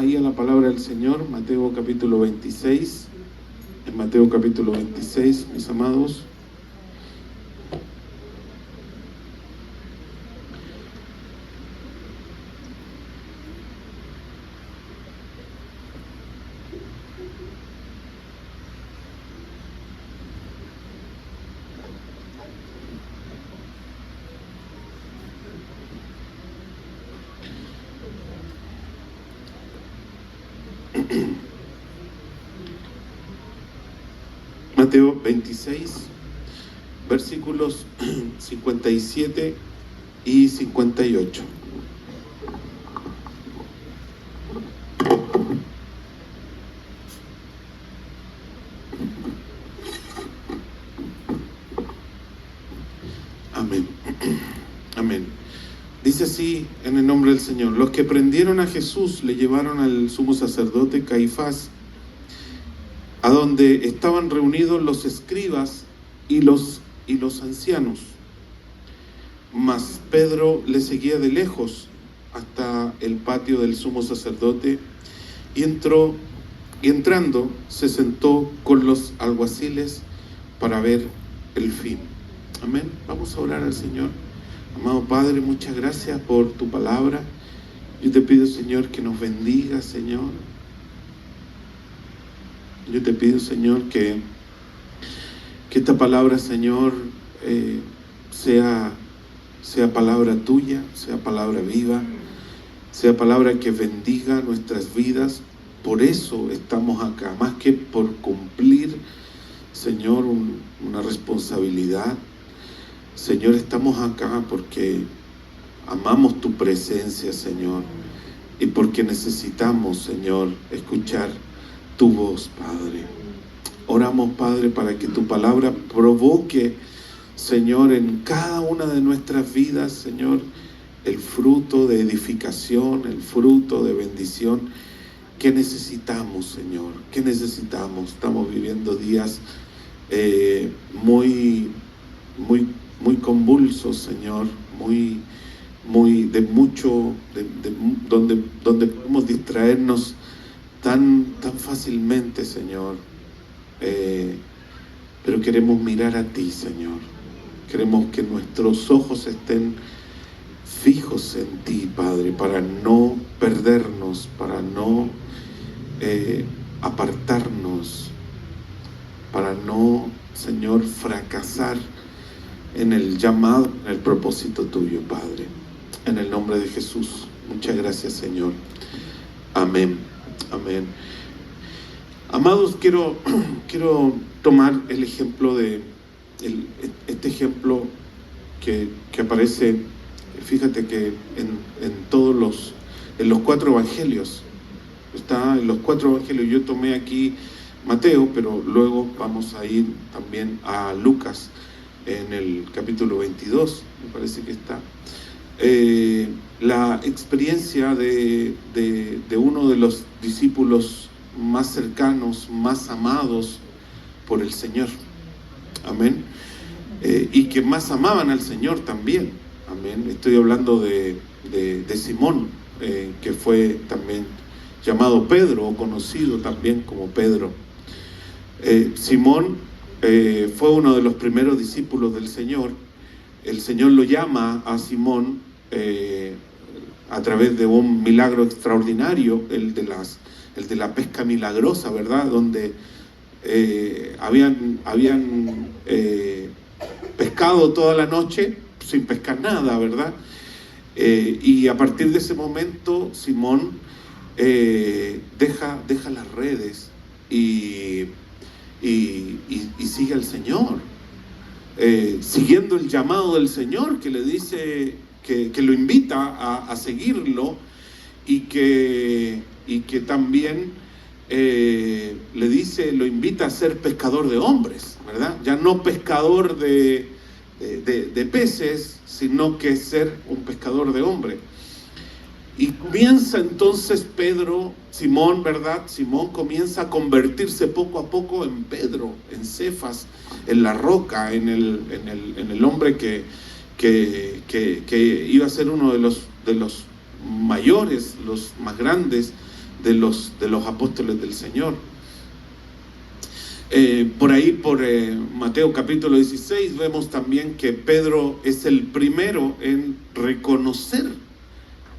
Ahí a la palabra del Señor, Mateo capítulo 26, en Mateo capítulo 26, mis amados. Mateo 26, versículos 57 y 58. Amén. Amén. Dice así en el nombre del Señor: los que prendieron a Jesús le llevaron al sumo sacerdote Caifás, a donde estaban reunidos los escribas y los ancianos. Mas Pedro le seguía de lejos hasta el patio del sumo sacerdote y entrando se sentó con los alguaciles para ver el fin. Amén. Vamos a orar al Señor. Amado Padre, muchas gracias por tu palabra. Yo te pido, Señor, que nos bendiga, Señor. Yo te pido, Señor, que esta palabra, Señor, sea palabra tuya, sea palabra viva, sea palabra que bendiga nuestras vidas. Por eso estamos acá, más que por cumplir, Señor, una responsabilidad. Señor, estamos acá porque amamos tu presencia, Señor, y porque necesitamos, Señor, escuchar tu voz, Padre. Oramos, Padre, para que tu palabra provoque, Señor, en cada una de nuestras vidas, Señor, el fruto de edificación, el fruto de bendición que necesitamos, Señor. ¿Qué necesitamos? Estamos viviendo días muy convulsos, Señor, donde podemos distraernos tan fácilmente, Señor, pero queremos mirar a ti, Señor. Queremos que nuestros ojos estén fijos en ti, Padre, para no perdernos, para no apartarnos, para no, Señor, fracasar en el llamado, en el propósito tuyo, Padre. En el nombre de Jesús. Muchas gracias, Señor. Amén. Amén. Amados, quiero tomar el ejemplo este ejemplo que aparece, fíjate que en los 4 evangelios, está en los 4 evangelios. Yo tomé aquí Mateo, pero luego vamos a ir también a Lucas, en el capítulo 22, me parece que está. La experiencia de uno de los discípulos más cercanos, más amados por el Señor. Amén. Y que más amaban al Señor también. Amén. Estoy hablando de Simón, que fue también llamado Pedro, o conocido también como Pedro. Simón fue uno de los primeros discípulos del Señor. El Señor lo llama a Simón a través de un milagro extraordinario, el de la pesca milagrosa, ¿verdad? Donde habían pescado toda la noche sin pescar nada, ¿verdad? Y a partir de ese momento Simón deja las redes y sigue al Señor, siguiendo el llamado del Señor, que le dice que lo invita a seguirlo, y que también le dice, lo invita a ser pescador de hombres, ¿verdad? Ya no pescador de peces, sino que ser un pescador de hombres. Y comienza entonces Simón, ¿verdad? Simón comienza a convertirse poco a poco en Pedro, en Cefas, en la roca, en el hombre que iba a ser uno de los mayores, los más grandes de los apóstoles del Señor. Por ahí, por Mateo capítulo 16, vemos también que Pedro es el primero en reconocer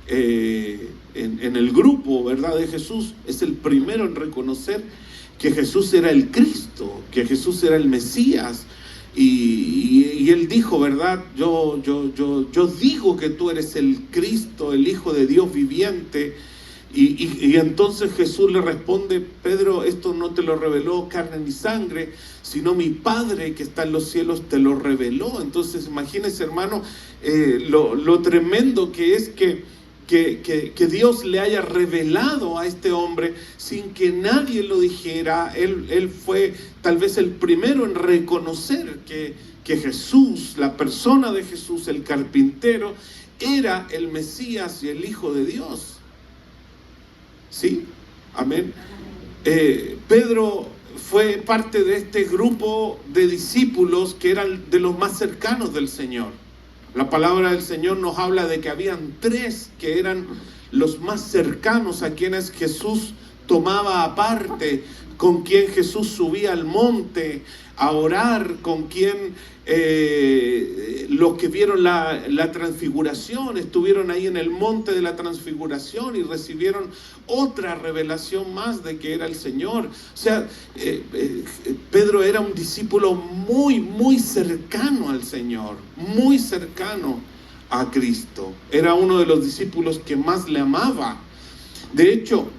en el grupo, ¿verdad?, de Jesús. Es el primero en reconocer que Jesús era el Cristo, que Jesús era el Mesías. Y él dijo, ¿verdad? Yo digo que tú eres el Cristo, el Hijo de Dios viviente. Y entonces Jesús le responde: Pedro, esto no te lo reveló carne ni sangre, sino mi Padre que está en los cielos te lo reveló. Entonces imagínense, hermano, lo tremendo que es que Dios le haya revelado a este hombre sin que nadie lo dijera. Él fue tal vez el primero en reconocer que Jesús, la persona de Jesús, el carpintero, era el Mesías y el Hijo de Dios. ¿Sí? Amén. Pedro fue parte de este grupo de discípulos que eran de los más cercanos del Señor. La palabra del Señor nos habla de que habían 3 que eran los más cercanos, a quienes Jesús tomaba aparte, con quien Jesús subía al monte a orar, con quien los que vieron la transfiguración estuvieron ahí en el monte de la transfiguración y recibieron otra revelación más de que era el Señor. O sea, Pedro era un discípulo muy, muy cercano al Señor, muy cercano a Cristo. Era uno de los discípulos que más le amaba. De hecho,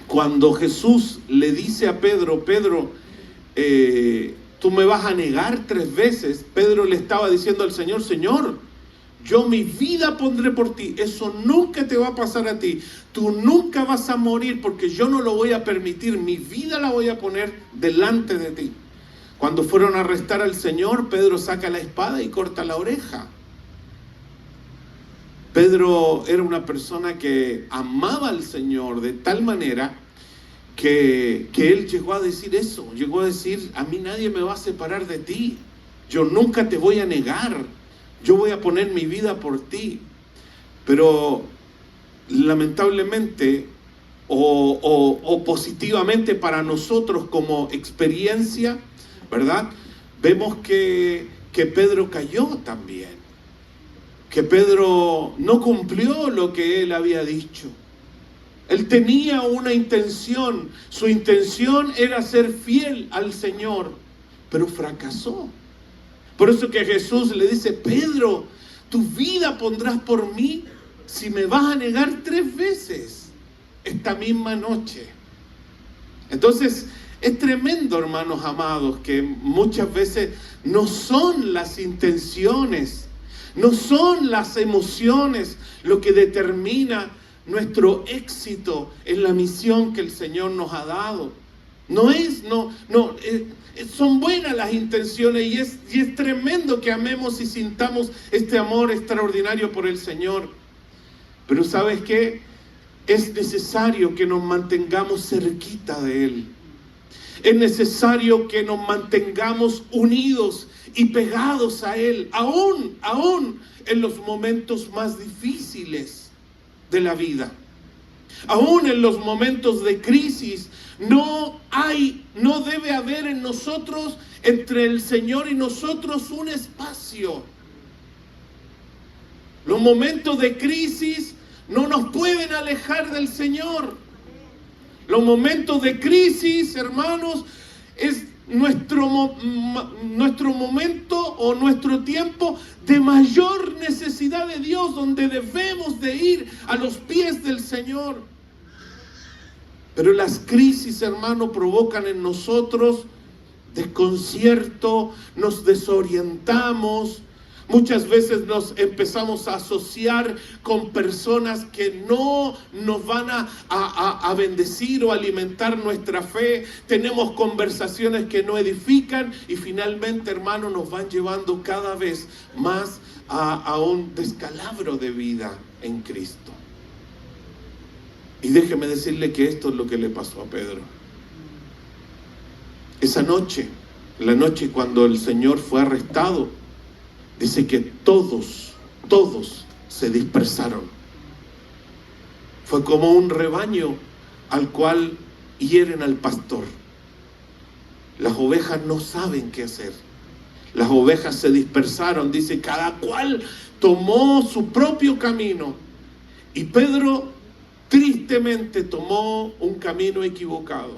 cuando Jesús le dice a Pedro: Pedro, tú me vas a negar 3 veces. Pedro le estaba diciendo al Señor: Señor, yo mi vida pondré por ti. Eso nunca te va a pasar a ti. Tú nunca vas a morir, porque yo no lo voy a permitir. Mi vida la voy a poner delante de ti. Cuando fueron a arrestar al Señor, Pedro saca la espada y corta la oreja. Pedro era una persona que amaba al Señor de tal manera que él llegó a decir eso. Llegó a decir: a mí nadie me va a separar de ti. Yo nunca te voy a negar. Yo voy a poner mi vida por ti. Pero lamentablemente o positivamente para nosotros como experiencia, ¿verdad?, vemos que Pedro cayó también. Que Pedro no cumplió lo que él había dicho. Él tenía una intención. Su intención era ser fiel al Señor, pero fracasó. Por eso que Jesús le dice: Pedro, tu vida pondrás por mí si me vas a negar 3 veces esta misma noche. Entonces, es tremendo, hermanos amados, que muchas veces no son las intenciones, no son las emociones lo que determina nuestro éxito en la misión que el Señor nos ha dado. Son buenas las intenciones y es tremendo que amemos y sintamos este amor extraordinario por el Señor. Pero ¿sabes qué? Es necesario que nos mantengamos cerquita de Él. Es necesario que nos mantengamos unidos y pegados a Él, aún en los momentos más difíciles de la vida. Aún en los momentos de crisis, no debe haber en nosotros, entre el Señor y nosotros, un espacio. Los momentos de crisis no nos pueden alejar del Señor. Los momentos de crisis, hermanos, es nuestro momento o nuestro tiempo de mayor necesidad de Dios, donde debemos de ir a los pies del Señor. Pero las crisis, hermano, provocan en nosotros desconcierto, nos desorientamos. Muchas veces nos empezamos a asociar con personas que no nos van a bendecir o alimentar nuestra fe. Tenemos conversaciones que no edifican y finalmente, hermano, nos van llevando cada vez más a un descalabro de vida en Cristo. Y déjeme decirle que esto es lo que le pasó a Pedro. Esa noche, la noche cuando el Señor fue arrestado, dice que todos se dispersaron. Fue como un rebaño al cual hieren al pastor. Las ovejas no saben qué hacer. Las ovejas se dispersaron, dice, cada cual tomó su propio camino. Y Pedro tristemente tomó un camino equivocado.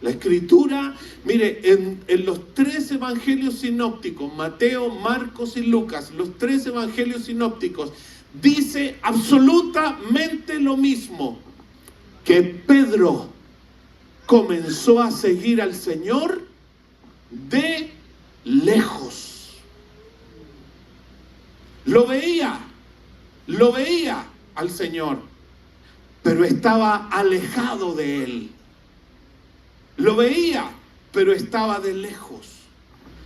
La Escritura, mire, en los 3 evangelios sinópticos, Mateo, Marcos y Lucas, los 3 evangelios sinópticos, dice absolutamente lo mismo, que Pedro comenzó a seguir al Señor de lejos. Lo veía al Señor, pero estaba alejado de Él. Lo veía, pero estaba de lejos.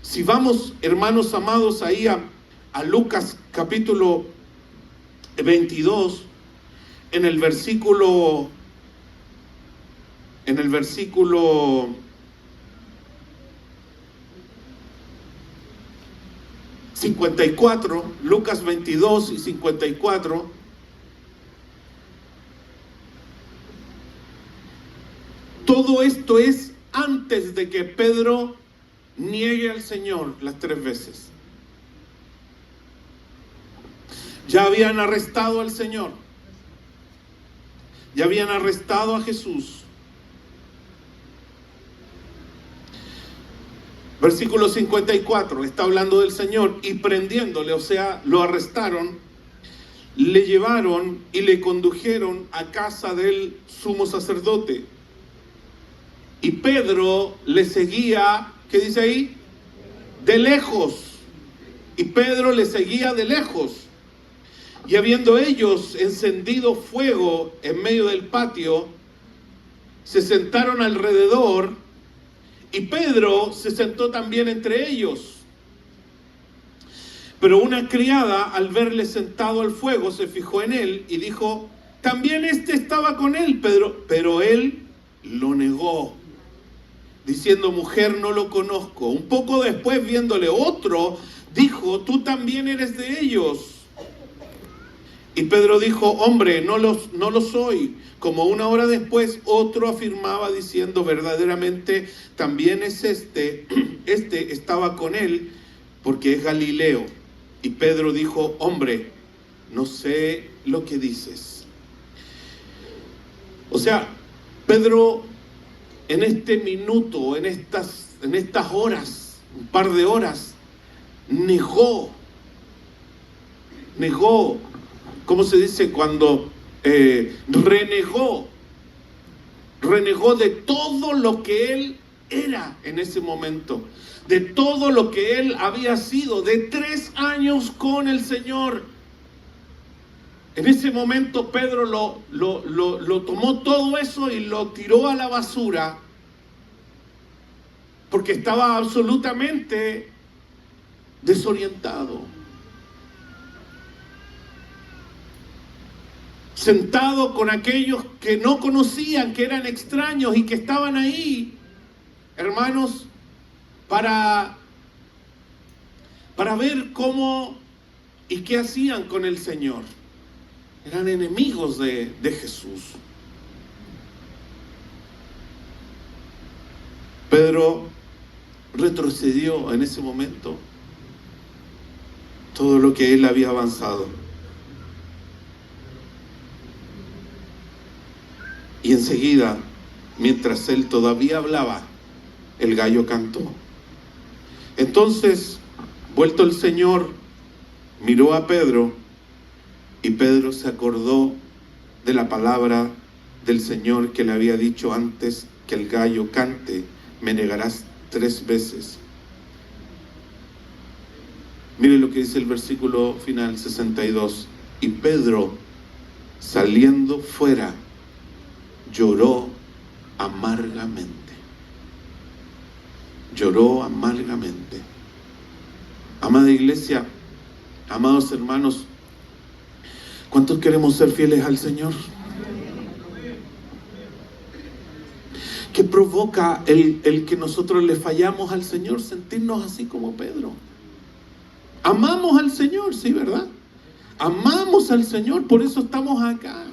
Si vamos, hermanos amados, ahí a Lucas capítulo 22, en el versículo 54, Lucas 22 y 54, todo esto es antes de que Pedro niegue al Señor las 3 veces. Ya habían arrestado al Señor, ya habían arrestado a Jesús. Versículo 54, está hablando del Señor, y prendiéndole, o sea, lo arrestaron, le llevaron y le condujeron a casa del sumo sacerdote. Y Pedro le seguía, ¿qué dice ahí? De lejos. Y Pedro le seguía de lejos. Y habiendo ellos encendido fuego en medio del patio, se sentaron alrededor, y Pedro se sentó también entre ellos. Pero una criada, al verle sentado al fuego, se fijó en él y dijo, también estaba con él, Pedro. Pero él lo negó, diciendo, mujer, no lo conozco. Un poco después, viéndole otro, dijo, tú también eres de ellos. Y Pedro dijo, hombre, no lo soy. Como una hora después, otro afirmaba diciendo, verdaderamente también es este estaba con él, porque es Galileo. Y Pedro dijo, hombre, no sé lo que dices. O sea, Pedro en este minuto, en estas horas, un par de horas, negó, ¿cómo se dice? Cuando renegó de todo lo que él era en ese momento, de todo lo que él había sido, de 3 años con el Señor. En ese momento Pedro lo tomó todo eso y lo tiró a la basura, porque estaba absolutamente desorientado. Sentado con aquellos que no conocían, que eran extraños y que estaban ahí, hermanos, para ver cómo y qué hacían con el Señor. Eran enemigos de Jesús. Pedro retrocedió en ese momento todo lo que él había avanzado. Y enseguida, mientras él todavía hablaba, el gallo cantó. Entonces, vuelto el Señor, miró a Pedro, y Pedro se acordó de la palabra del Señor que le había dicho antes que el gallo cante, me negarás 3 veces. Mire lo que dice el versículo final 62. Y Pedro, saliendo fuera, lloró amargamente. Lloró amargamente. Amada iglesia, amados hermanos, ¿cuántos queremos ser fieles al Señor? ¿Qué provoca el que nosotros le fallamos al Señor? Sentirnos así como Pedro. Amamos al Señor, sí, ¿verdad? Amamos al Señor, por eso estamos acá.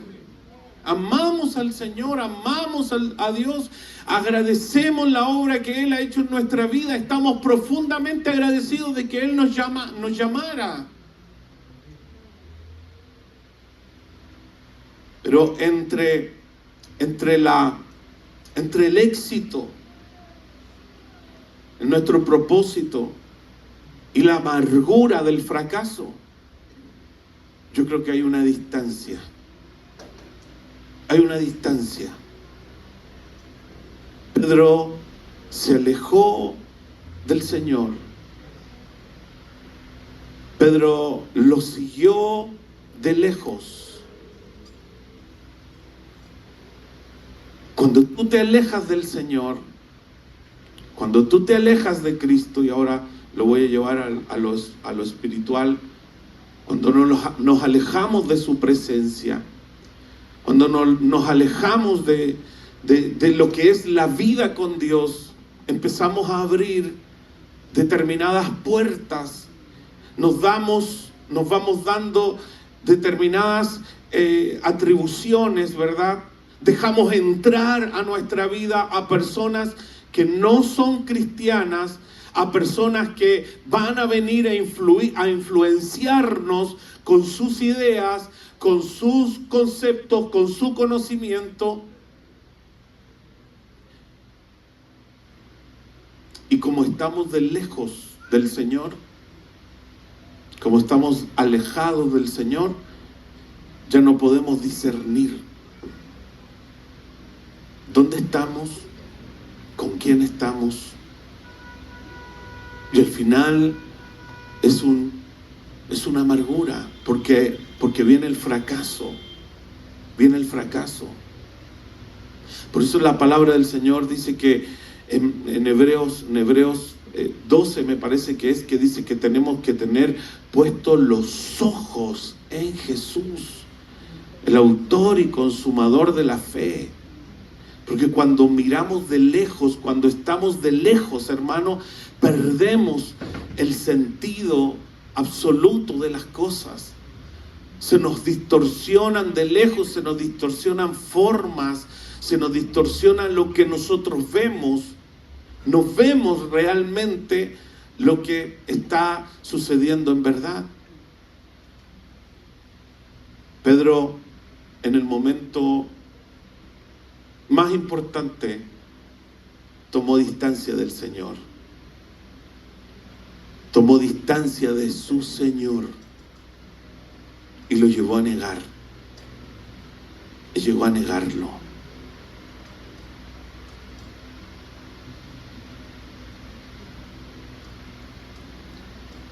amamos al Señor, amamos a Dios, agradecemos la obra que Él ha hecho en nuestra vida, estamos profundamente agradecidos de que Él nos llamara. Pero entre el éxito en nuestro propósito y la amargura del fracaso, yo creo que hay una distancia. Hay una distancia. Pedro se alejó del Señor. Pedro lo siguió de lejos. Cuando tú te alejas del Señor, cuando tú te alejas de Cristo, y ahora lo voy a llevar a lo espiritual, cuando nos alejamos de su presencia, cuando nos alejamos de lo que es la vida con Dios, empezamos a abrir determinadas puertas, nos vamos dando determinadas atribuciones, ¿verdad? Dejamos entrar a nuestra vida a personas que no son cristianas, a personas que van a venir a influenciarnos con sus ideas, con sus conceptos, con su conocimiento. Y como estamos de lejos del Señor, como estamos alejados del Señor, ya no podemos discernir dónde estamos, con quién estamos. Y al final es una amargura, porque viene el fracaso. Viene el fracaso. Por eso la palabra del Señor dice que en Hebreos 12 me parece que dice que tenemos que tener puestos los ojos en Jesús, el autor y consumador de la fe. Porque cuando miramos de lejos, cuando estamos de lejos, hermano, perdemos el sentido absoluto de las cosas. Se nos distorsionan de lejos, se nos distorsionan formas, se nos distorsiona lo que nosotros vemos. No vemos realmente lo que está sucediendo en verdad. Pedro, en el momento más importante, tomó distancia del Señor. Tomó distancia de su Señor y lo llevó a negar. Y llegó a negarlo.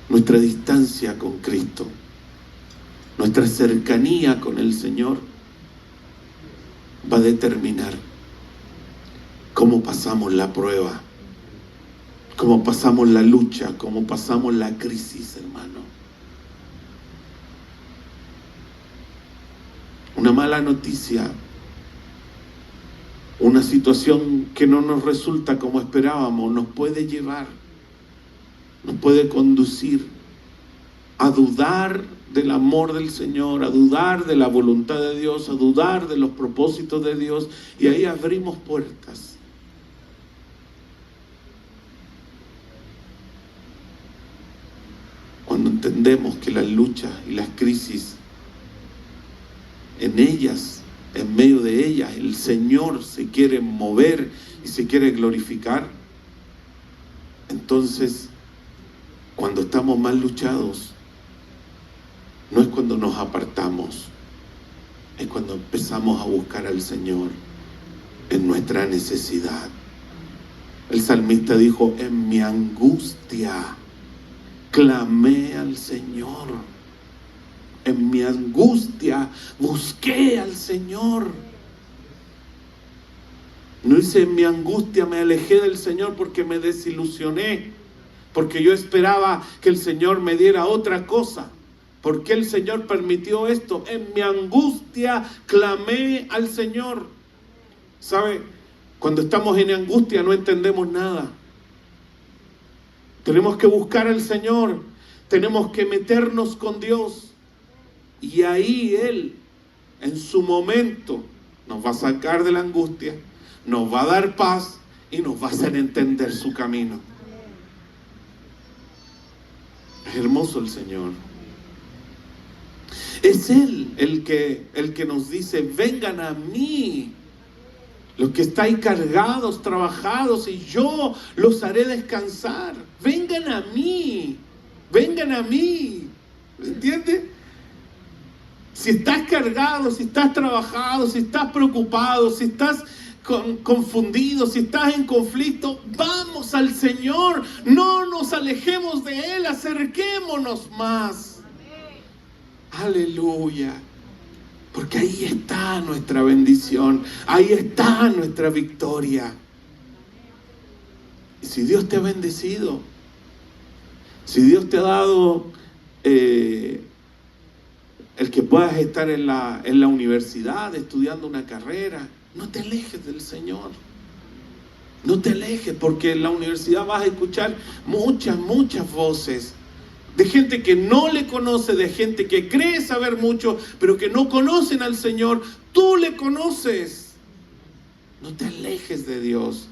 Nuestra distancia con Cristo, nuestra cercanía con el Señor, va a determinar cómo pasamos la prueba, cómo pasamos la lucha, cómo pasamos la crisis, hermano. Una mala noticia, una situación que no nos resulta como esperábamos, nos puede llevar, nos puede conducir a dudar del amor del Señor, a dudar de la voluntad de Dios, a dudar de los propósitos de Dios, y ahí abrimos puertas. Cuando entendemos que las luchas y las crisis, en ellas, en medio de ellas, el Señor se quiere mover y se quiere glorificar, entonces, cuando estamos más luchados, no es cuando nos apartamos, es cuando empezamos a buscar al Señor en nuestra necesidad. El salmista dijo: en mi angustia clamé al Señor. En mi angustia busqué al Señor. No dice: en mi angustia me alejé del Señor porque me desilusioné, porque yo esperaba que el Señor me diera otra cosa. ¿Por qué el Señor permitió esto? En mi angustia clamé al Señor. ¿Sabe? Cuando estamos en angustia no entendemos nada. Tenemos que buscar al Señor. Tenemos que meternos con Dios. Y ahí Él, en su momento, nos va a sacar de la angustia, nos va a dar paz y nos va a hacer entender su camino. Es hermoso el Señor. Es Él el que nos dice: vengan a mí, los que estáis cargados, trabajados, y yo los haré descansar. Vengan a mí, vengan a mí. ¿Entiendes? Si estás cargado, si estás trabajado, si estás preocupado, si estás confundido, si estás en conflicto, vamos al Señor. No nos alejemos de Él, acerquémonos más. Aleluya. Porque ahí está nuestra bendición, ahí está nuestra victoria. Y si Dios te ha bendecido, si Dios te ha dado el que puedas estar en la universidad estudiando una carrera, no te alejes del Señor. No te alejes, porque en la universidad vas a escuchar muchas voces de gente que no le conoce, de gente que cree saber mucho, pero que no conocen al Señor. Tú le conoces. No te alejes de Dios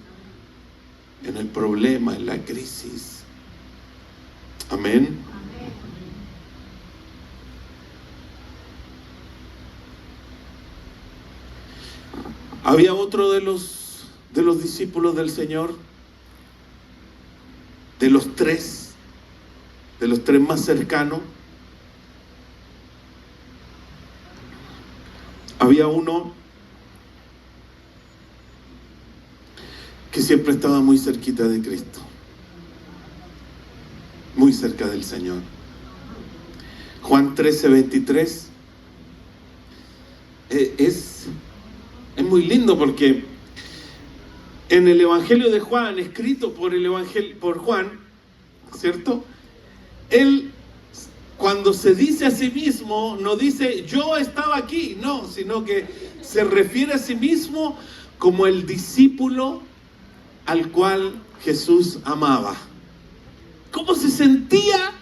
en el problema, en la crisis. Amén. Había otro de los discípulos del Señor, de los tres más cercanos. Había uno que siempre estaba muy cerquita de Cristo, muy cerca del Señor. Juan 13:23 es muy lindo, porque en el Evangelio de Juan, escrito por Juan, ¿cierto? Él, cuando se dice a sí mismo, no dice yo estaba aquí, no, sino que se refiere a sí mismo como el discípulo al cual Jesús amaba. ¿Cómo se sentía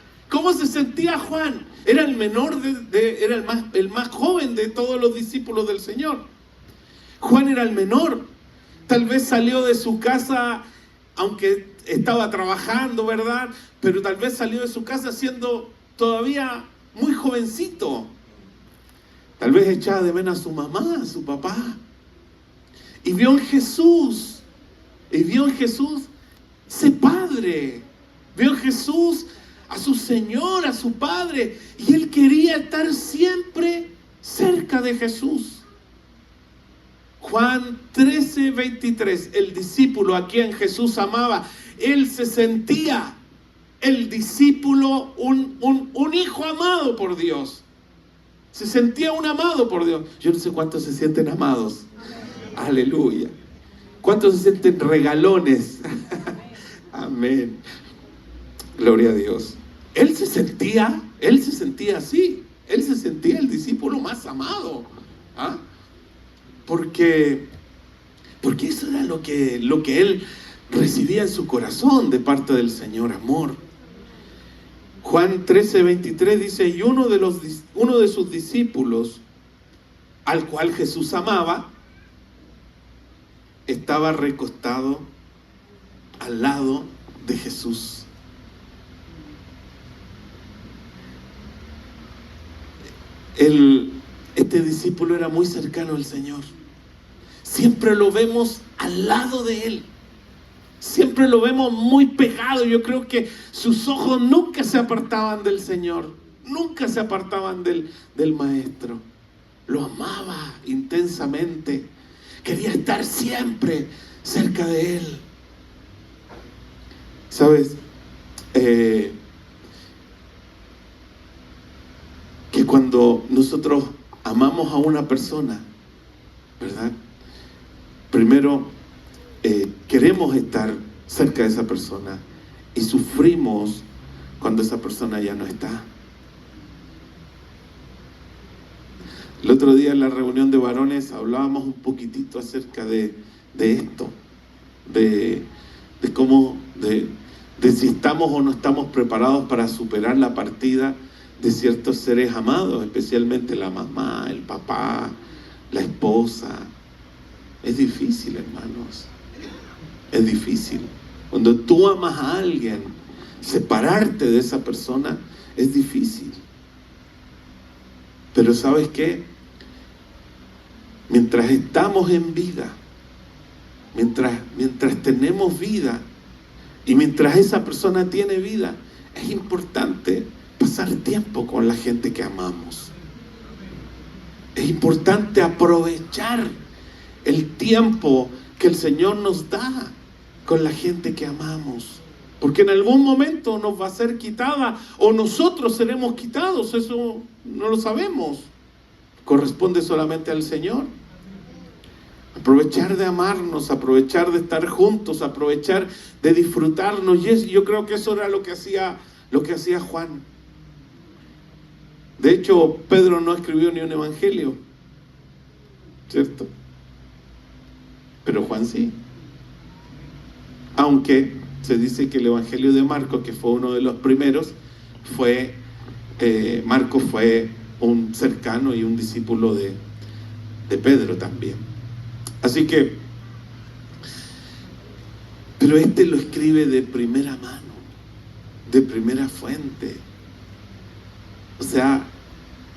Juan? Era el menor, era el más joven de todos los discípulos del Señor. Juan era el menor. Tal vez salió de su casa, aunque estaba trabajando, ¿verdad? Pero tal vez salió de su casa siendo todavía muy jovencito. Tal vez echaba de menos a su mamá, a su papá. Y vio en Jesús ese Padre. Vio en Jesús a su Señor, a su Padre. Y él quería estar siempre cerca de Jesús. Juan 13:23, el discípulo a quien Jesús amaba, él se sentía el discípulo, un hijo amado por Dios. Se sentía un amado por Dios. Yo no sé cuántos se sienten amados. Aleluya. ¿Cuántos se sienten regalones? Amén. Gloria a Dios. Él se sentía así. Él se sentía el discípulo más amado. ¿Ah? Porque eso era lo que él recibía en su corazón de parte del Señor, amor. Juan 13:23 dice: y uno de sus discípulos, al cual Jesús amaba, estaba recostado al lado de Jesús. Este discípulo era muy cercano al Señor. Siempre lo vemos al lado de Él. Siempre lo vemos muy pegado. Yo creo que sus ojos nunca se apartaban del Señor. Nunca se apartaban del Maestro. Lo amaba intensamente. Quería estar siempre cerca de Él. ¿Sabes? Que cuando nosotros amamos a una persona, ¿verdad? Primero, queremos estar cerca de esa persona y sufrimos cuando esa persona ya no está. El otro día en la reunión de varones hablábamos un poquitito acerca de esto, de cómo, de si estamos o no estamos preparados para superar la partida de ciertos seres amados, especialmente la mamá, el papá, la esposa, Es difícil, hermanos. Es difícil. Cuando tú amas a alguien, separarte de esa persona es difícil. Pero ¿sabes qué? Mientras estamos en vida, mientras tenemos vida y mientras esa persona tiene vida, es importante pasar tiempo con la gente que amamos. Es importante aprovechar el tiempo que el Señor nos da con la gente que amamos, porque en algún momento nos va a ser quitada o nosotros seremos quitados. Eso no lo sabemos, corresponde solamente al Señor. Aprovechar de amarnos, aprovechar de estar juntos, aprovechar de disfrutarnos. Y yo creo que eso era lo que hacía Juan. De hecho, Pedro no escribió ni un evangelio, ¿cierto? Pero Juan sí. Aunque se dice que el evangelio de Marcos, que fue uno de los primeros, Marcos fue un cercano y un discípulo de Pedro también. Así que, pero este lo escribe de primera mano, de primera fuente. O sea,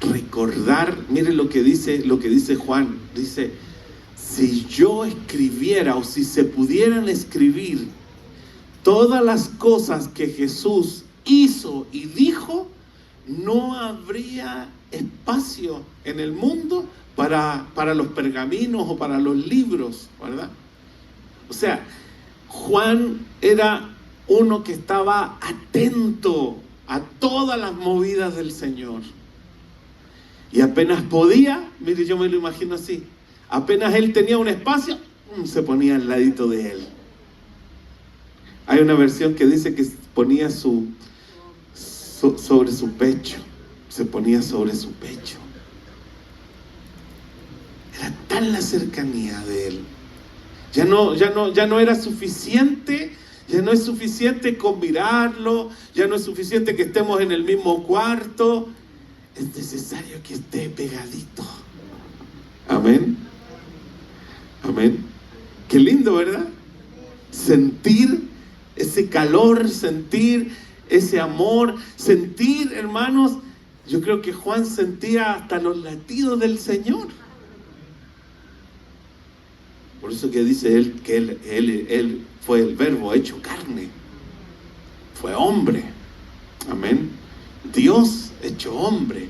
recordar, mire lo que dice Juan, dice: si yo escribiera, o si se pudieran escribir todas las cosas que Jesús hizo y dijo, no habría espacio en el mundo para los pergaminos o para los libros, ¿verdad? O sea, Juan era uno que estaba atento a todas las movidas del Señor. Y apenas podía, mire, yo me lo imagino así, apenas él tenía un espacio, se ponía al ladito de él. Hay una versión que dice que ponía sobre su pecho, se ponía sobre su pecho. Era tal la cercanía de él. Ya no era suficiente, ya no es suficiente con mirarlo, ya no es suficiente que estemos en el mismo cuarto. Es necesario que esté pegadito. Amén. Amén. Qué lindo, ¿verdad? Sentir ese calor, sentir ese amor, sentir, hermanos, yo creo que Juan sentía hasta los latidos del Señor. Por eso que dice él que él fue el verbo hecho carne, fue hombre. Amén. Dios hecho hombre,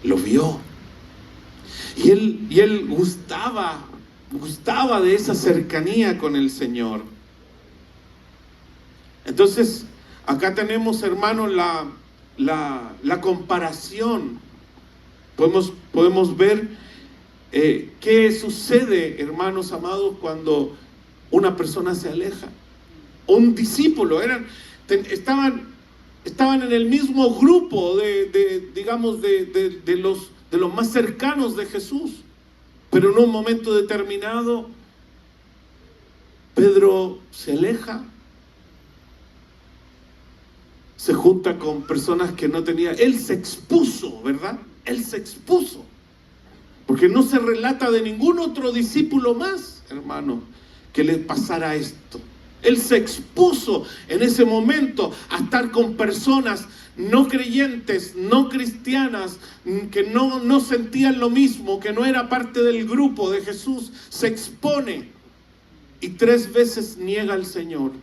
lo vio. Y él gustaba de esa cercanía con el Señor. Entonces, acá tenemos, hermanos, la comparación. Podemos ver qué sucede, hermanos amados, cuando una persona se aleja. Un discípulo, estaban en el mismo grupo de los más cercanos de Jesús, pero en un momento determinado Pedro se aleja, se junta con personas que no tenía. Él se expuso, ¿verdad? Él se expuso, porque no se relata de ningún otro discípulo más, hermano, que le pasara esto. Él se expuso en ese momento a estar con personas no creyentes, no cristianas, que no sentían lo mismo, que no era parte del grupo de Jesús. Se expone y 3 veces niega al Señor,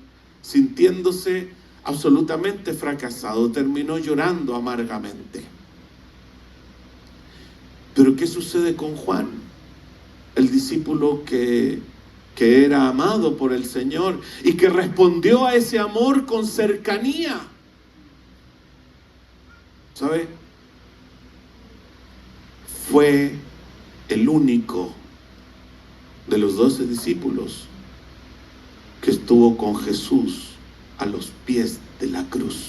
sintiéndose absolutamente fracasado. Terminó llorando amargamente. Pero ¿qué sucede con Juan? El discípulo que era amado por el Señor y que respondió a ese amor con cercanía. ¿Sabe? Fue el único de los 12 discípulos que estuvo con Jesús a los pies de la cruz,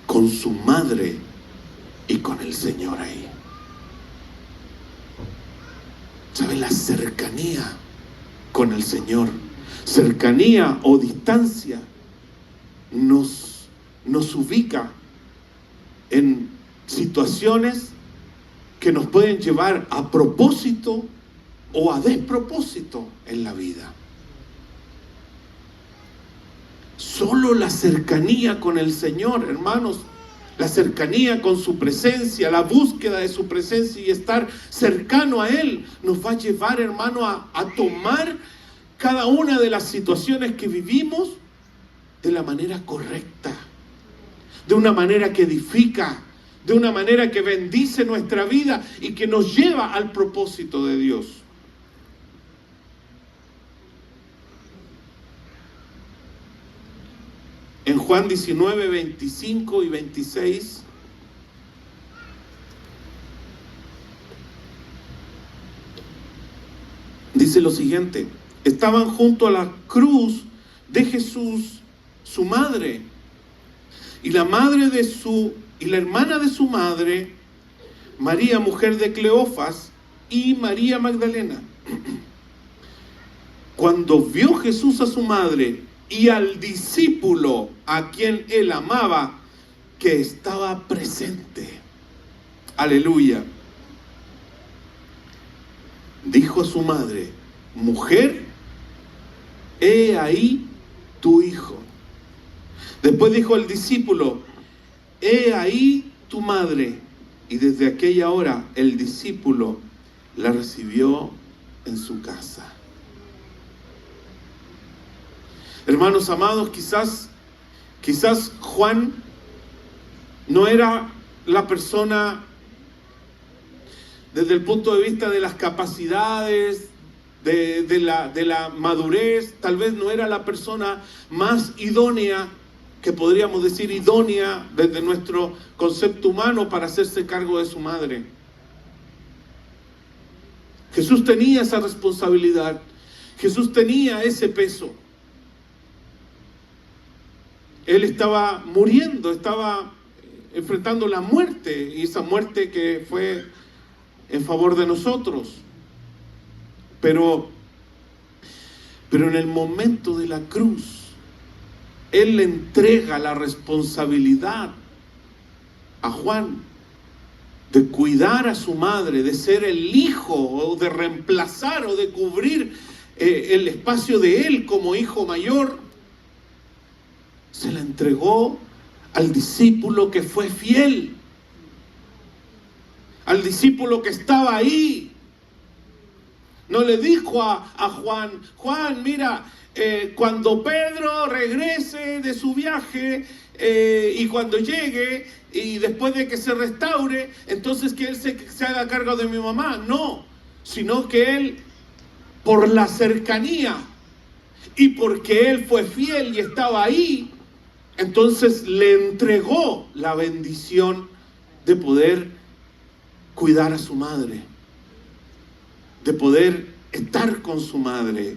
con su madre y con el Señor ahí. ¿Sabe? La cercanía con el Señor, cercanía o distancia, nos ubica en situaciones que nos pueden llevar a propósito o a despropósito en la vida. Solo la cercanía con el Señor, hermanos, la cercanía con su presencia, la búsqueda de su presencia y estar cercano a Él, nos va a llevar, hermano, a tomar cada una de las situaciones que vivimos de la manera correcta, de una manera que edifica, de una manera que bendice nuestra vida y que nos lleva al propósito de Dios. En Juan 19, 25 y 26, dice lo siguiente: estaban junto a la cruz de Jesús su madre y la hermana de su madre, María, mujer de Cleofas, y María Magdalena. Cuando vio Jesús a su madre y al discípulo a quien él amaba, que estaba presente, aleluya, dijo a su madre: mujer, he ahí tu hijo. Después dijo al discípulo: he ahí tu madre. Y desde aquella hora el discípulo la recibió en su casa. Hermanos amados, quizás Juan no era la persona, desde el punto de vista de las capacidades, de la madurez, tal vez no era la persona más idónea, que podríamos decir idónea desde nuestro concepto humano, para hacerse cargo de su madre. Jesús tenía esa responsabilidad, Jesús tenía ese peso. Él estaba muriendo, estaba enfrentando la muerte, y esa muerte que fue en favor de nosotros. Pero en el momento de la cruz, Él le entrega la responsabilidad a Juan de cuidar a su madre, de ser el hijo, o de reemplazar o de cubrir el espacio de él como hijo mayor. Se la entregó al discípulo que fue fiel, al discípulo que estaba ahí. No le dijo a Juan: Juan, mira, cuando Pedro regrese de su viaje y cuando llegue y después de que se restaure, entonces que él se haga cargo de mi mamá. No, sino que él, por la cercanía y porque él fue fiel y estaba ahí, entonces le entregó la bendición de poder cuidar a su madre, de poder estar con su madre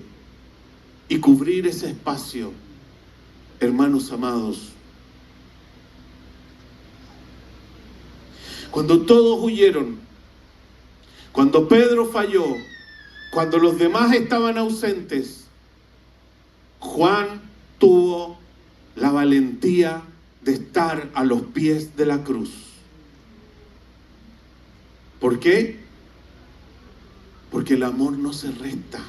y cubrir ese espacio. Hermanos amados, cuando todos huyeron, cuando Pedro falló, cuando los demás estaban ausentes, Juan tuvo la valentía de estar a los pies de la cruz. ¿Por qué? Porque el amor no se resta.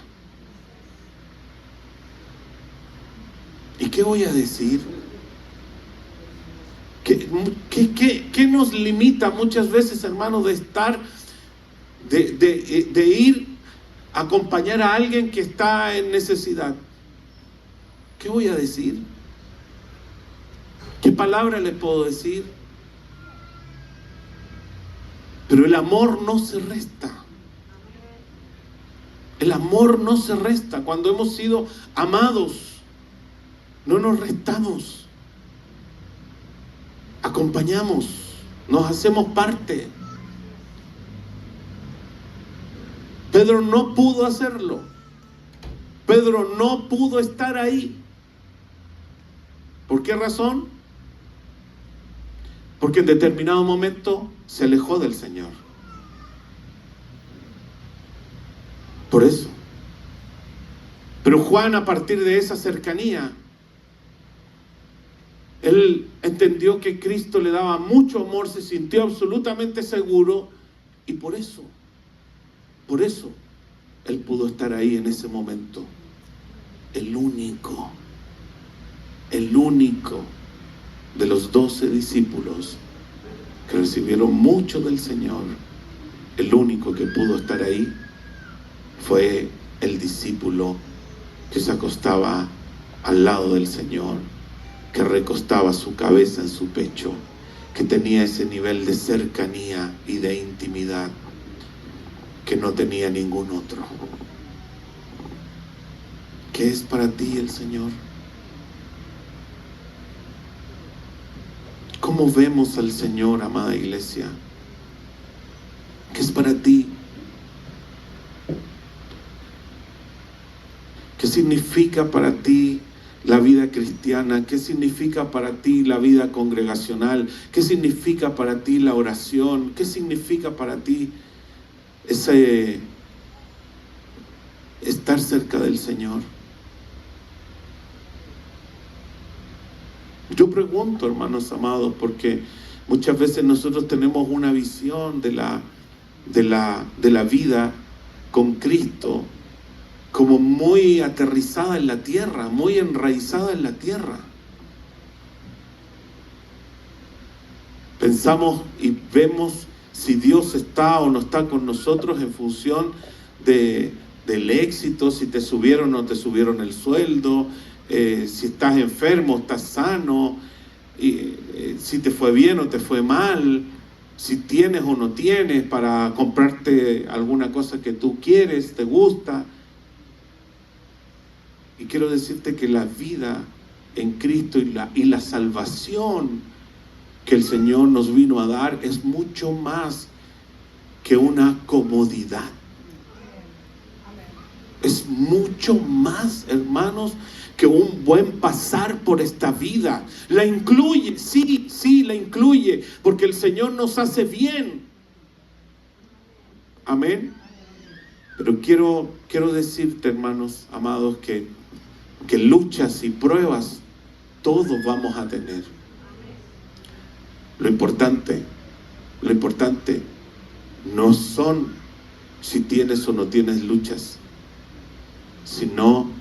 ¿Y qué voy a decir? ¿Qué nos limita muchas veces, hermanos, de estar, de ir a acompañar a alguien que está en necesidad? ¿Qué voy a decir? ¿Qué palabra les puedo decir? Pero el amor no se resta. El amor no se resta. Cuando hemos sido amados, no nos restamos. Acompañamos, nos hacemos parte. Pedro no pudo hacerlo. Pedro no pudo estar ahí. ¿Por qué razón? Porque en determinado momento se alejó del Señor. Por eso. Pero Juan, a partir de esa cercanía, él entendió que Cristo le daba mucho amor, se sintió absolutamente seguro, y por eso Él pudo estar ahí en ese momento. El único de los 12 discípulos que recibieron mucho del Señor, el único que pudo estar ahí fue el discípulo que se acostaba al lado del Señor, que recostaba su cabeza en su pecho, que tenía ese nivel de cercanía y de intimidad que no tenía ningún otro. ¿Qué es para ti el Señor? ¿Cómo vemos al Señor, amada iglesia? ¿Qué es para ti? ¿Qué significa para ti la vida cristiana? ¿Qué significa para ti la vida congregacional? ¿Qué significa para ti la oración? ¿Qué significa para ti ese estar cerca del Señor? Yo pregunto, hermanos amados, porque muchas veces nosotros tenemos una visión de la vida con Cristo como muy aterrizada en la tierra, muy enraizada en la tierra. Pensamos y vemos si Dios está o no está con nosotros en función del éxito, si te subieron o no te subieron el sueldo, si estás enfermo, estás sano, si te fue bien o te fue mal, si tienes o no tienes para comprarte alguna cosa que tú quieres, te gusta. Y quiero decirte que la vida en Cristo y la salvación que el Señor nos vino a dar es mucho más que una comodidad. Es mucho más, hermanos, que un buen pasar por esta vida. La incluye, sí, la incluye, porque el Señor nos hace bien. Amén. Pero quiero decirte, hermanos amados, que luchas y pruebas todos vamos a tener. Lo importante no son si tienes o no tienes luchas, sino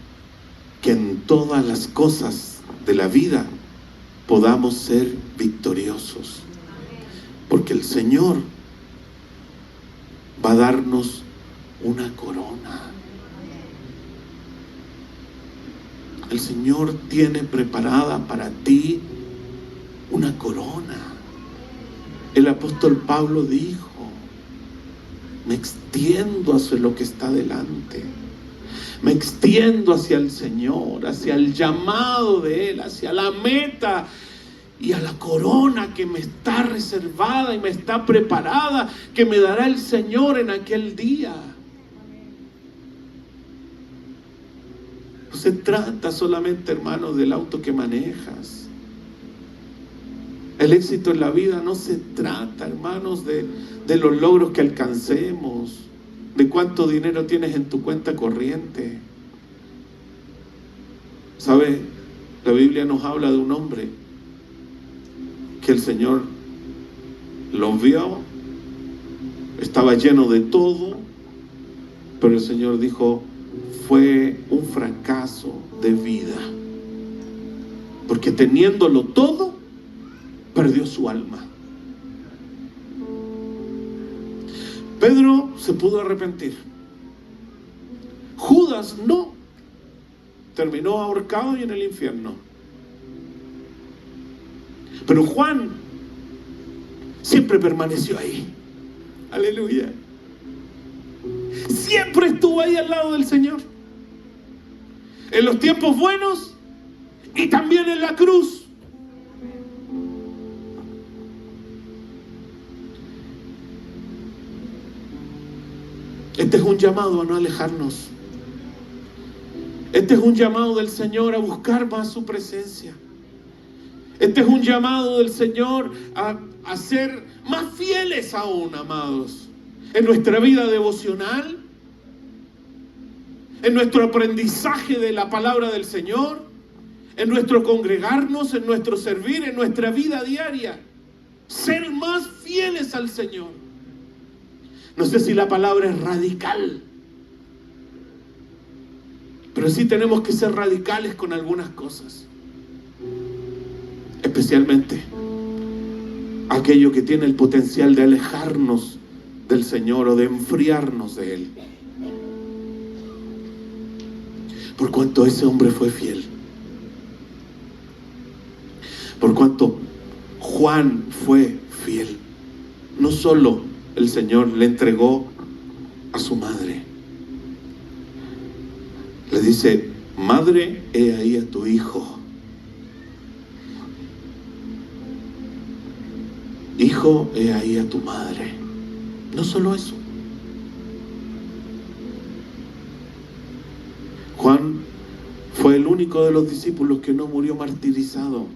que en todas las cosas de la vida podamos ser victoriosos, porque el Señor va a darnos una corona. El Señor tiene preparada para ti una corona. El apóstol Pablo dijo: me extiendo hacia lo que está delante. Me extiendo hacia el Señor, hacia el llamado de Él, hacia la meta y a la corona que me está reservada y me está preparada, que me dará el Señor en aquel día. No se trata solamente, hermanos, del auto que manejas. El éxito en la vida no se trata, hermanos, de los logros que alcancemos, de cuánto dinero tienes en tu cuenta corriente. ¿Sabe? La Biblia nos habla de un hombre que el Señor lo vio, estaba lleno de todo, pero el Señor dijo: fue un fracaso de vida, porque teniéndolo todo, perdió su alma. Pedro se pudo arrepentir. Judas no. Terminó ahorcado y en el infierno. Pero Juan siempre permaneció ahí. Aleluya. Siempre estuvo ahí al lado del Señor. En los tiempos buenos y también en la cruz. Este es un llamado a no alejarnos. Este es un llamado del Señor a buscar más su presencia. Este es un llamado del Señor a ser más fieles aún, amados, en nuestra vida devocional, en nuestro aprendizaje de la palabra del Señor, en nuestro congregarnos, en nuestro servir, en nuestra vida diaria. Ser más fieles al Señor. No sé si la palabra es radical, Pero sí tenemos que ser radicales con algunas cosas. Especialmente aquello que tiene el potencial de alejarnos del Señor o de enfriarnos de Él. Por cuanto ese hombre fue fiel. Por cuanto Juan fue fiel. No solo el Señor le entregó a su madre. Le dice: madre, he ahí a tu hijo. Hijo, he ahí a tu madre. No solo eso. Juan fue el único de los discípulos que no murió martirizado.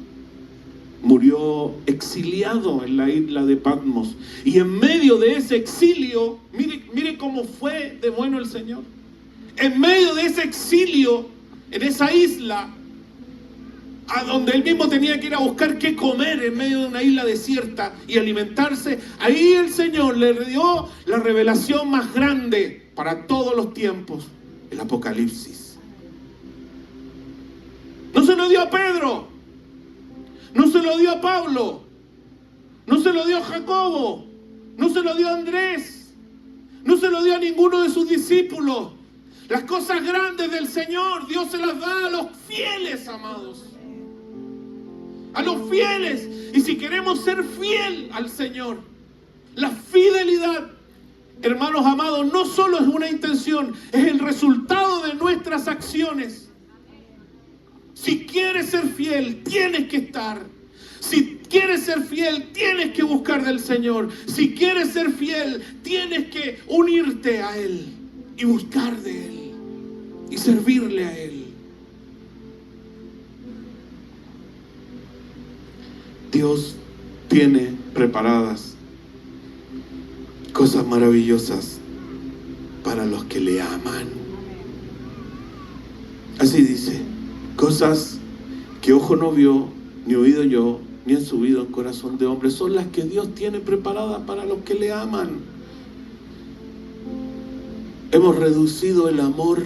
Murió exiliado en la isla de Patmos. Y en medio de ese exilio, mire cómo fue de bueno el Señor. En medio de ese exilio, en esa isla, a donde él mismo tenía que ir a buscar qué comer en medio de una isla desierta y alimentarse, ahí el Señor le dio la revelación más grande para todos los tiempos, el Apocalipsis. No se lo dio a Pedro, no se lo dio a Pablo, no se lo dio a Jacobo, no se lo dio a Andrés, no se lo dio a ninguno de sus discípulos. Las cosas grandes del Señor, Dios se las da a los fieles, amados. A los fieles. Y si queremos ser fiel al Señor, la fidelidad, hermanos amados, no solo es una intención, es el resultado de nuestras acciones. Si quieres ser fiel, tienes que estar. Si quieres ser fiel, tienes que buscar del Señor. Si quieres ser fiel, tienes que unirte a Él y buscar de Él y servirle a Él. Dios tiene preparadas cosas maravillosas para los que le aman. Así dice: cosas que ojo no vio, ni oído yo, ni han subido en corazón de hombre, son las que Dios tiene preparadas para los que le aman. Hemos reducido el amor.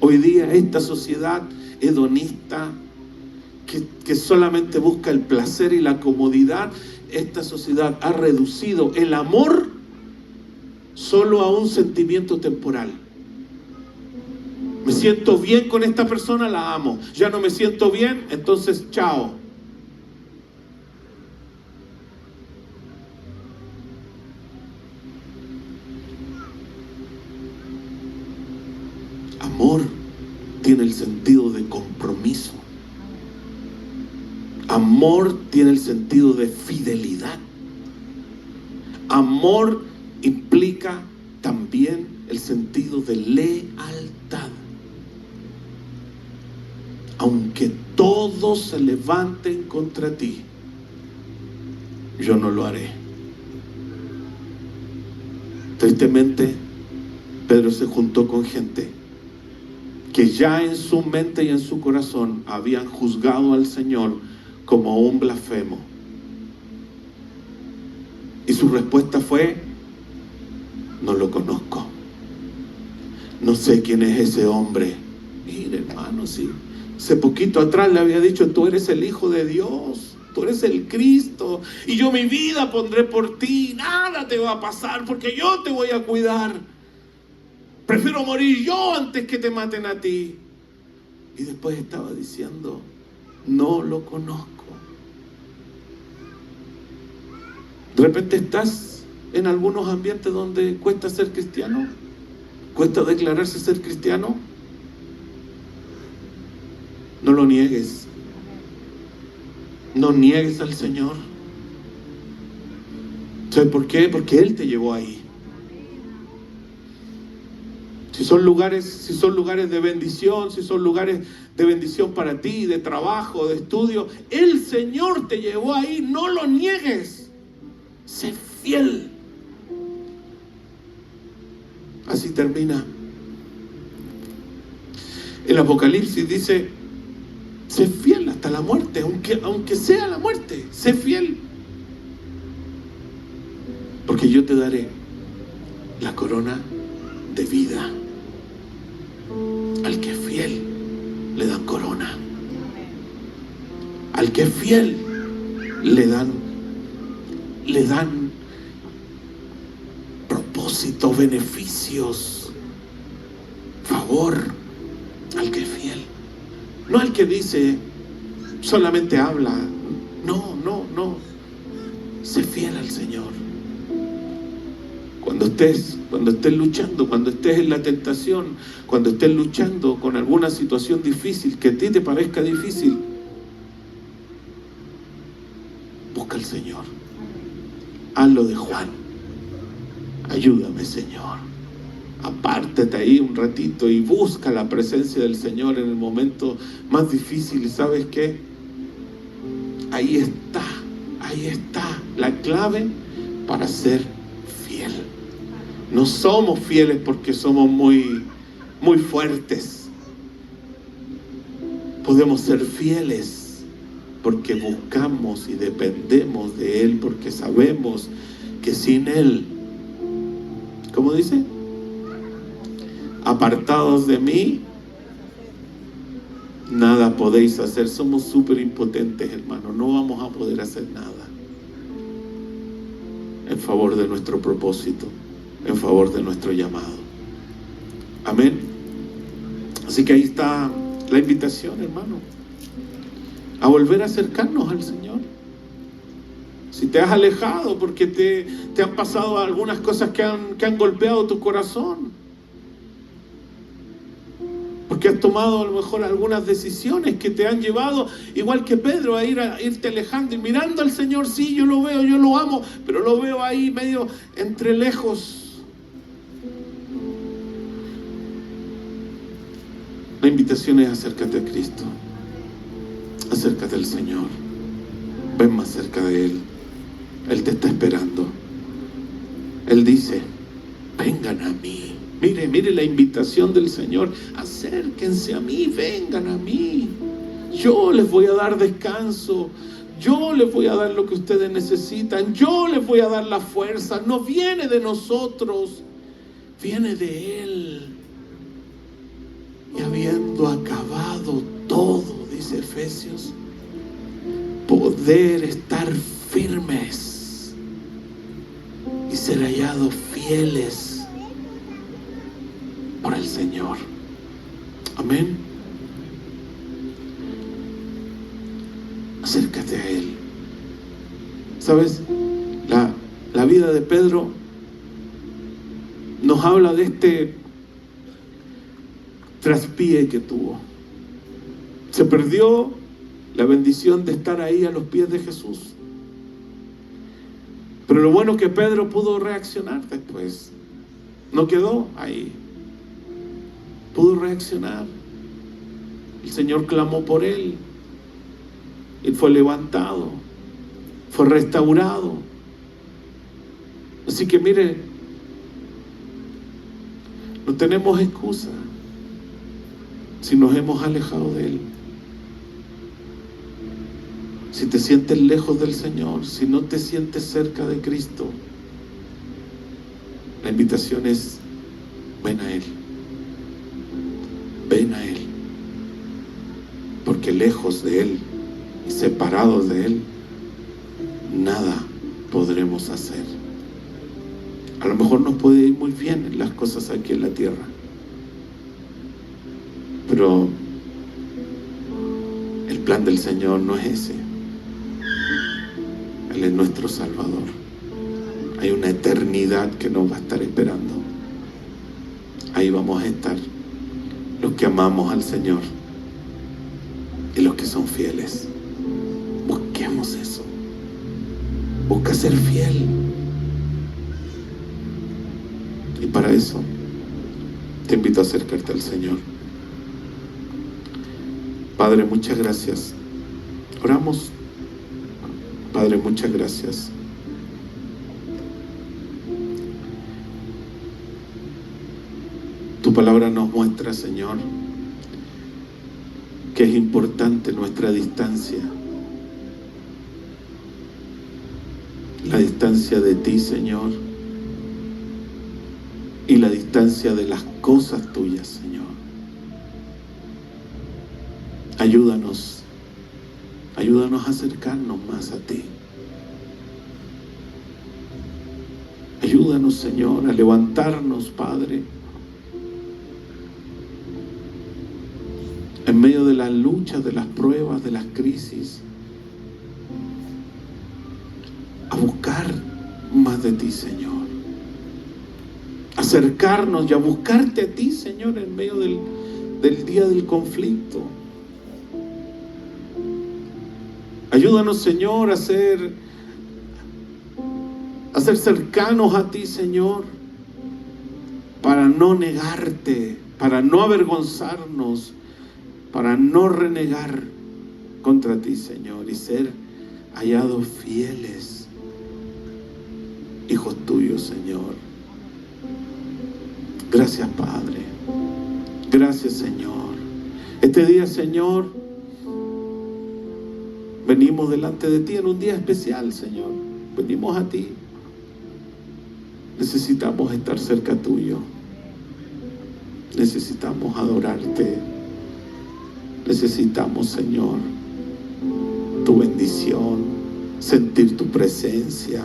Hoy día esta sociedad hedonista que solamente busca el placer y la comodidad, esta sociedad ha reducido el amor solo a un sentimiento temporal. Me siento bien con esta persona, la amo. Ya no me siento bien, entonces chao. Amor tiene el sentido de compromiso. Amor tiene el sentido de fidelidad. Amor implica también el sentido de lealtad. Aunque todos se levanten contra ti, yo no lo haré. Tristemente, Pedro se juntó con gente que ya en su mente y en su corazón habían juzgado al Señor como un blasfemo. Y su respuesta fue: no lo conozco. No sé quién es ese hombre. Mire, hermano, sí. Hace poquito atrás le había dicho: tú eres el Hijo de Dios, tú eres el Cristo, y yo mi vida pondré por ti. Nada te va a pasar porque yo te voy a cuidar. Prefiero morir yo antes que te maten a ti. Y después estaba diciendo: no lo conozco. De repente estás en algunos ambientes donde cuesta ser cristiano, cuesta declararse ser cristiano. No lo niegues. No niegues al Señor. ¿Sabes por qué? Porque Él te llevó ahí. Si son lugares de bendición, si son lugares de bendición para ti, de trabajo, de estudio, el Señor te llevó ahí. No lo niegues. Sé fiel. Así termina. El Apocalipsis dice: sé fiel hasta la muerte, aunque sea la muerte, sé fiel. Porque yo te daré la corona de vida. Al que es fiel, le dan propósitos, beneficios, favor, al que es fiel. No al que dice, solamente habla. No. Sé fiel al Señor. Cuando estés luchando, cuando estés en la tentación, cuando estés luchando con alguna situación difícil, que a ti te parezca difícil, busca al Señor. Hazlo de Juan. Ayúdame, Señor. Apártate ahí un ratito y busca la presencia del Señor en el momento más difícil. ¿Y sabes qué? Ahí está la clave para ser fiel. No somos fieles porque somos muy fuertes. Podemos ser fieles porque buscamos y dependemos de Él, porque sabemos que sin Él, ¿cómo dice? Apartados de mí, nada podéis hacer. Somos súper impotentes, hermano. No vamos a poder hacer nada en favor de nuestro propósito, en favor de nuestro llamado. Amén. Así que ahí está la invitación, hermano, a volver a acercarnos al Señor. Si te has alejado porque te han pasado algunas cosas que han golpeado tu corazón, porque has tomado a lo mejor algunas decisiones que te han llevado, igual que Pedro, a irte alejando y mirando al Señor. Sí, yo lo veo, yo lo amo, pero lo veo ahí medio entre lejos. La invitación es: acércate a Cristo, acércate al Señor, ven más cerca de Él. Él te está esperando. Él dice: vengan a mí. Mire la invitación del Señor: acérquense a mí, vengan a mí. Yo les voy a dar descanso. Yo les voy a dar lo que ustedes necesitan. Yo les voy a dar la fuerza. No viene de nosotros, viene de Él. Y habiendo acabado todo, dice Efesios, poder estar firmes y ser hallados fieles por el Señor. Amén. Acércate a Él. ¿Sabes? La vida de Pedro nos habla de este traspié que tuvo. Se perdió la bendición de estar ahí a los pies de Jesús. Pero lo bueno que Pedro pudo reaccionar después. No quedó ahí. Pudo reaccionar. El Señor clamó por él. Él fue levantado. Fue restaurado. Así que mire, no tenemos excusa si nos hemos alejado de Él. Si te sientes lejos del Señor, si no te sientes cerca de Cristo, la invitación es: ven a Él. Ven a Él. Porque lejos de Él y separados de Él, nada podremos hacer. A lo mejor nos puede ir muy bien en las cosas aquí en la tierra, pero el plan del Señor no es ese. Él es nuestro Salvador. Hay una eternidad que nos va a estar esperando. Ahí vamos a estar los que amamos al Señor y los que son fieles. Busquemos eso. Busca ser fiel. Y para eso te invito a acercarte al Señor. Padre, muchas gracias. Oramos. Padre, muchas gracias. Tu palabra nos muestra, Señor, que es importante nuestra distancia. La distancia de ti, Señor, y la distancia de las cosas tuyas, Señor. Ayúdanos Ayúdanos a acercarnos más a ti. Ayúdanos, Señor, a levantarnos, Padre, en medio de las luchas, de las pruebas, de las crisis, a buscar más de ti, Señor. Acercarnos y a buscarte a ti, Señor, en medio del día del conflicto. Ayúdanos, Señor, a ser cercanos a ti, Señor, para no negarte, para no avergonzarnos, para no renegar contra ti, Señor, y ser hallados fieles, hijos tuyos, Señor. Gracias, Padre. Gracias, Señor. Este día, Señor, venimos delante de ti en un día especial, Señor. Venimos a ti. Necesitamos estar cerca tuyo. Necesitamos adorarte. Necesitamos, Señor, tu bendición, sentir tu presencia.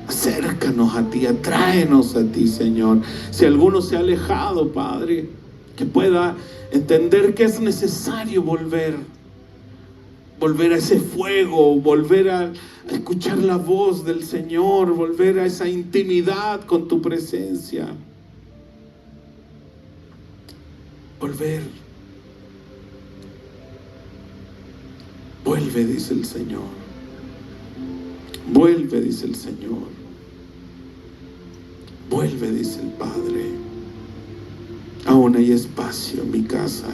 Acércanos a ti, atráenos a ti, Señor. Si alguno se ha alejado, Padre, que pueda entender que es necesario volver a ese fuego, volver a escuchar la voz del Señor, volver a esa intimidad con tu presencia. Volver. Vuelve, dice el Señor. Vuelve, dice el Señor. Vuelve, dice el Padre. Aún hay espacio en mi casa.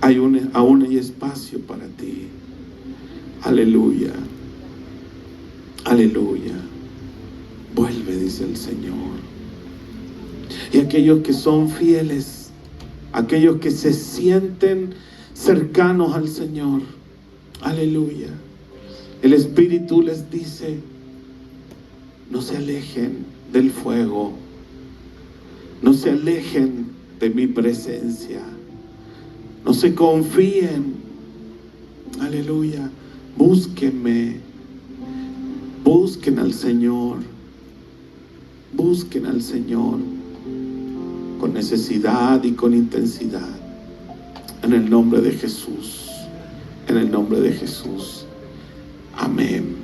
Aún hay espacio para ti. Aleluya. Aleluya. Vuelve, dice el Señor. Y aquellos que son fieles, aquellos que se sienten cercanos al Señor, aleluya, el Espíritu les dice: no se alejen del fuego, no se alejen de mi presencia, no se confíen, aleluya, búsquenme, busquen al Señor, busquen al Señor con necesidad y con intensidad, en el nombre de Jesús, en el nombre de Jesús, amén.